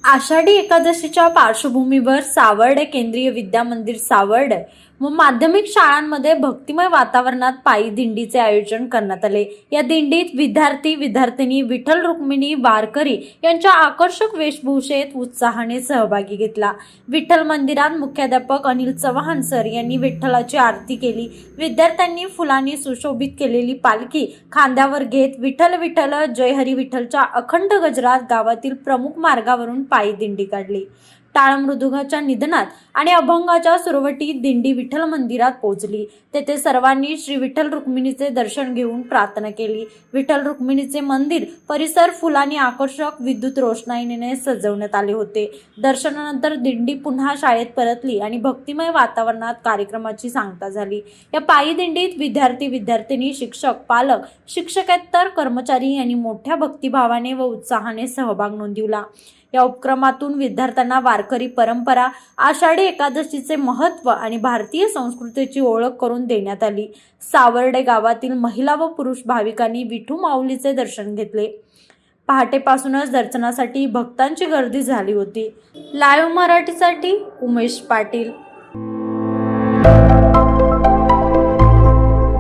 आषाढी एकादशीच्या पार्श्वभूमीवर सावर्डे केंद्रीय विद्या मंदिर सावर्डे व माध्यमिक शाळांमध्ये भक्तिमय वातावरणात पायी दिंडीचे आयोजन करण्यात आले। या दिंडीत विद्यार्थी विद्यार्थिनी विठ्ठल रुक्मिणी वारकरी यांच्या आकर्षक वेशभूषेत उत्साहाने सहभागी घेतला। विठ्ठल मंदिरात मुख्याध्यापक अनिल चव्हाण सर यांनी विठ्ठलाची आरती केली। विद्यार्थ्यांनी फुलांनी सुशोभित केलेली पालखी खांद्यावर घेत विठ्ठल विठ्ठल जय हरी विठ्ठलच्या अखंड गजरात गावातील प्रमुख मार्गावरून पायी दिंडी काढली। टाळ मृदुंगाच्या निधनात आणि अभंगाच्या सुरवटीत दिंडी विठ्ठल मंदिरात पोहोचली। तेथे सर्वांनी श्री विठ्ठल रुक्मिणीचे दर्शन घेऊन प्रार्थना केली। विठ्ठल रुक्मिणीचे मंदिर परिसर फुलांनी आकर्षक विद्युत रोषणाईने सजवण्यात आले होते। दर्शनानंतर दिंडी पुन्हा शाळेत परतली आणि भक्तिमय वातावरणात कार्यक्रमाची सांगता झाली। या पायी दिंडीत विद्यार्थी विद्यार्थिनी शिक्षक पालक शिक्षकेतर कर्मचारी यांनी मोठ्या भक्तिभावाने व उत्साहाने सहभाग नोंदवला। या उपक्रमातून विद्यार्थ्यांना वारकरी परंपरा, आषाढी एकादशीचे महत्त्व आणि भारतीय संस्कृतीची ओळख करून देण्यात आली। सावर्डे गावातील महिला व पुरुष भाविकांनी विठू माऊलीचे दर्शन घेतले। पहाटेपासूनच दर्शनासाठी भक्तांची गर्दी झाली होती। लाईव्ह मराठीसाठी उमेश पाटील।